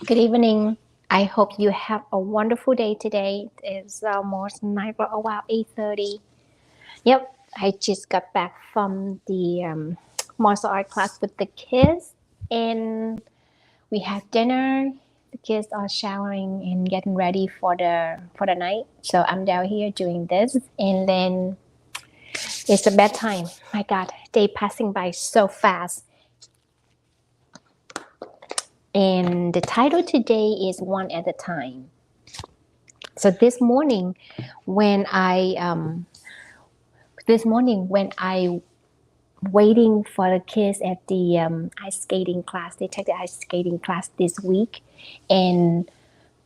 Good evening. I hope you have a wonderful day today. It's almost 9 or about 8:30. Yep, I just got back from the martial art class with the kids, and we had dinner. The kids are showering and getting ready for the night. So I'm down here doing this, and then it's a bedtime. My God, day passing by so fast. And the title today is One at a Time. So when I when I waiting for the kids at the ice skating class, they take the ice skating class this week, and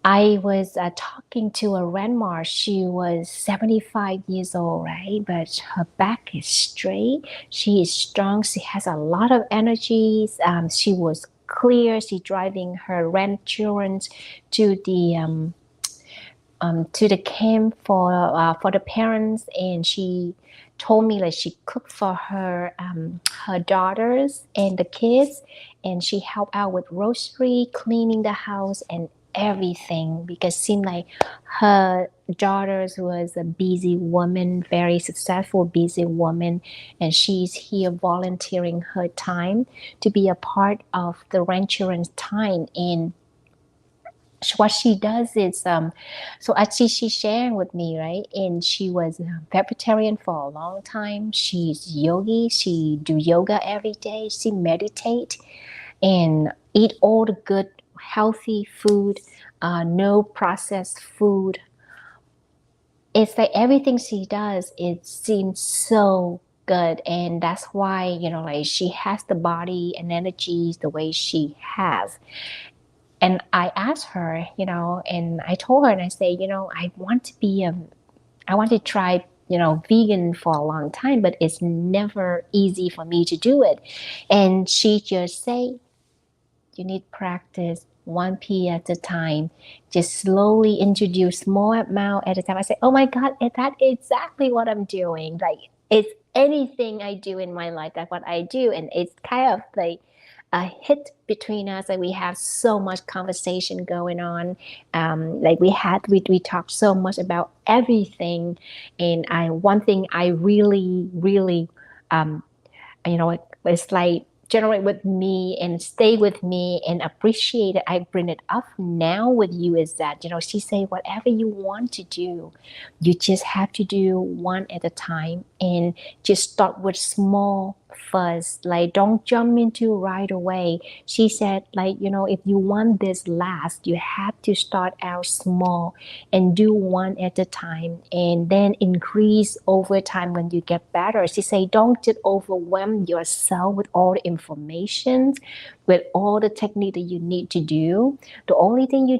I was talking to a grandma. She was 75 years old, right? But her back is straight. She is strong. She has a lot of energies. She was clear. She driving her grandchildren to the camp for the parents, and she told me that she cooked for her daughters and the kids, and she helped out with grocery, cleaning the house, and everything because it seemed like her daughters was a busy woman, very successful busy woman, and she's here volunteering her time to be a part of the grandchildren's time. And what she does is so actually she's sharing with me, right? And she was a vegetarian for a long time. She's yogi. She do yoga every day. She meditate and eat all the good healthy food, no processed food. It's like everything she does, it seems so good, and that's why like she has the body and energies the way she has. And I asked her, and I told her, and I say, I want to try, vegan for a long time, but it's never easy for me to do it. And she just say, you need practice 1 p at a time. Just slowly introduce small amount at a time. I say, oh my God, that's exactly what I'm doing. Like it's anything I do in my life, that's what I do. And it's kind of like a hit between us, and we have so much conversation going on. Like we talked so much about everything, and I one thing I really um, it's like generate with me and stay with me and appreciate it. I bring it up now with you is that, she say whatever you want to do, you just have to do one at a time and just start with small first. Like don't jump into right away. She said, like, if you want this last, you have to start out small and do one at a time and then increase over time when you get better. She say, don't just overwhelm yourself with all the information, with all the technique that you need to do. The only thing you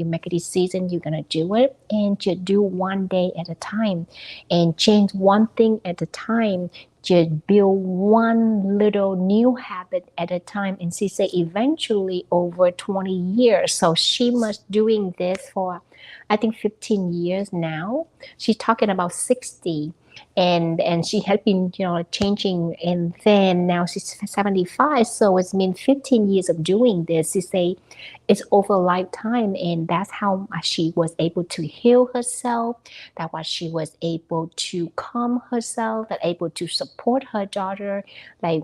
make a decision, you're gonna do it, and you do one day at a time and change one thing at a time. Just build one little new habit at a time. And she said eventually over 20 years. So she must doing this for I think 15 years now. She's talking about 60, and she had been changing, and then now she's 75, so it's been 15 years of doing this. She say it's over a lifetime, and that's how she was able to heal herself. That was she was able to calm herself, that able to support her daughter, like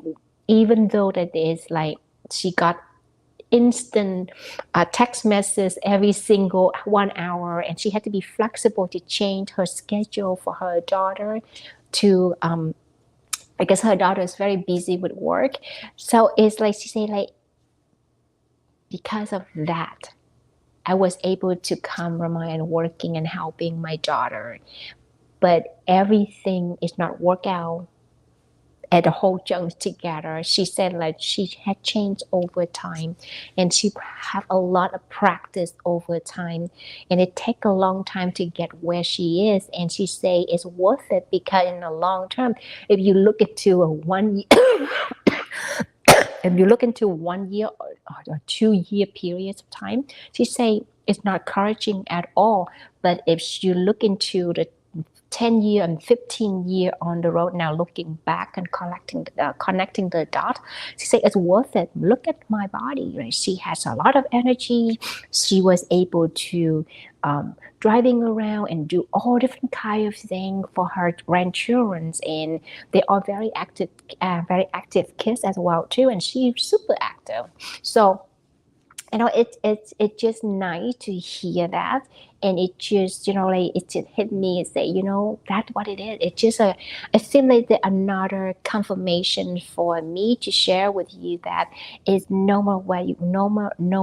even though that is like she got instant text messages every single 1 hour, and she had to be flexible to change her schedule for her daughter to because her daughter is very busy with work. So it's like she said, like because of that, I was able to compromise working and helping my daughter. But everything is not work out at the whole chunk together. She said like she had changed over time, and she have a lot of practice over time, and it take a long time to get where she is. And she say it's worth it because in the long term, if you look into a one if you look into 1 year or 2 year periods of time, she say it's not encouraging at all. But if you look into the 10 year and 15 year on the road now, looking back and connecting the dot, she said it's worth it. Look at my body, right? She has a lot of energy. She was able to driving around and do all different kind of things for her grandchildren, and they are very active kids as well too, and she's super active. So it's just nice to hear that, and it just like it just hit me and say, that's what it is. It's just it seems like another confirmation for me to share with you that is no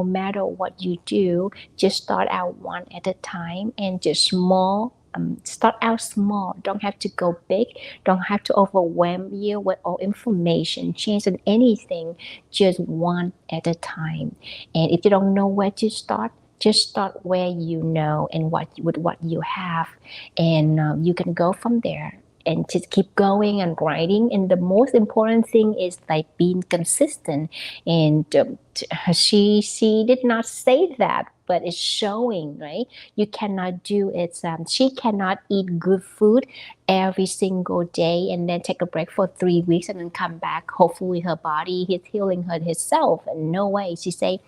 matter what you do, just start out one at a time and just small. Start out small. Don't have to go big. Don't have to overwhelm you with all information, change in anything. Just one at a time. And if you don't know where to start, just start where you know and with what you have, and you can go from there and just keep going and grinding. And the most important thing is like being consistent. And she did not say that, but it's showing, right? You cannot do it. She cannot eat good food every single day and then take a break for 3 weeks and then come back. Hopefully her body is healing herself. And no way. She say,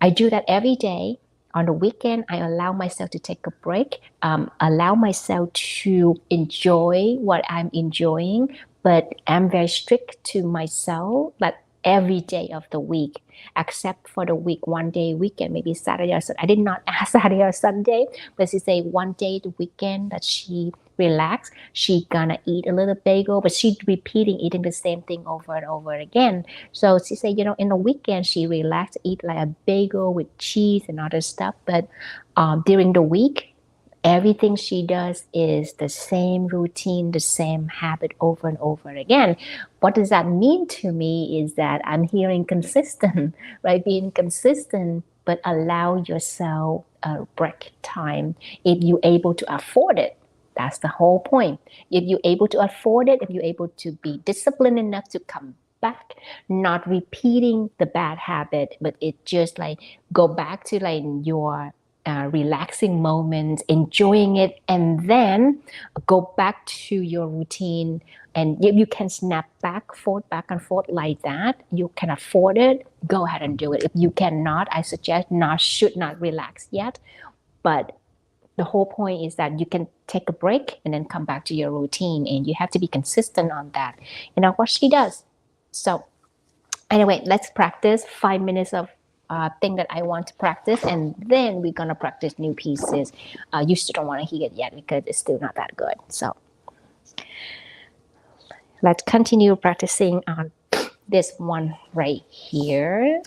I do that every day. On the weekend, I allow myself to take a break, allow myself to enjoy what I'm enjoying, but I'm very strict to myself, like every day of the week, except for the week, one day weekend, maybe Saturday or Sunday. I did not ask Saturday or Sunday, but she say one day the weekend that she relax, she gonna eat a little bagel, but she's repeating eating the same thing over and over again. So she said, in the weekend, she relaxed, eat like a bagel with cheese and other stuff. But during the week, everything she does is the same routine, the same habit over and over again. What does that mean to me is that I'm hearing consistent, right? Being consistent, but allow yourself a break time if you're able to afford it. That's the whole point. If you're able to afford it, if you're able to be disciplined enough to come back, not repeating the bad habit, but it just like go back to like your relaxing moments, enjoying it, and then go back to your routine. And if you can snap back and forth like that, you can afford it, go ahead and do it. If you cannot, I suggest should not relax yet. But the whole point is that you can take a break and then come back to your routine, and you have to be consistent on that. What she does. So anyway, let's practice 5 minutes of thing that I want to practice, and then we're gonna practice new pieces. You still don't want to hear it yet because it's still not that good. So let's continue practicing on this one right here.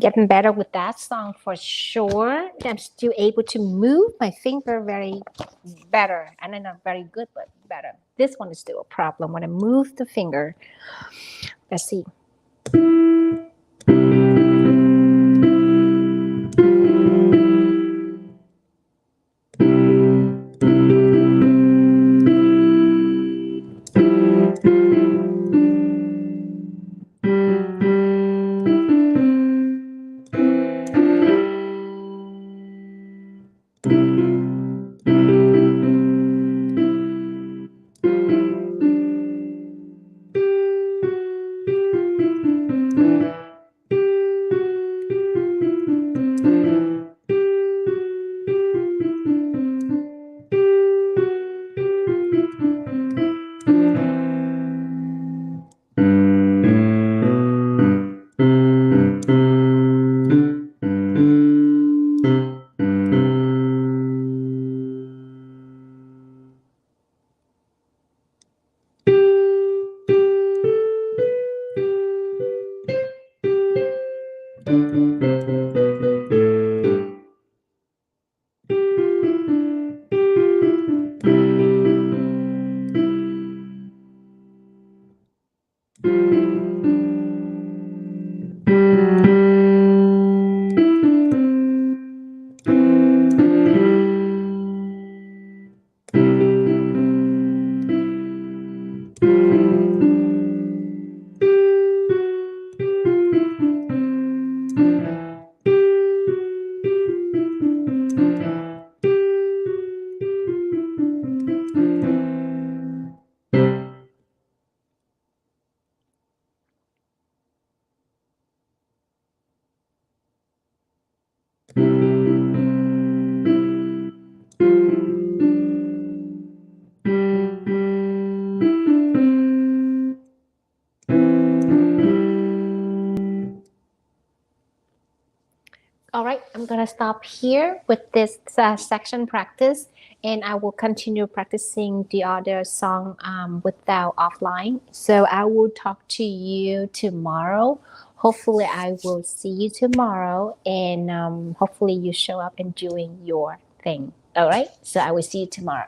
getting better with that song for sure. I'm still able to move my finger very better. And then not very good, but better. This one is still a problem when I move the finger. Let's see. All right, I'm gonna stop here with this section practice, and I will continue practicing the other song without offline. So I will talk to you tomorrow. Hopefully, I will see you tomorrow, and hopefully you show up and doing your thing. All right, so I will see you tomorrow.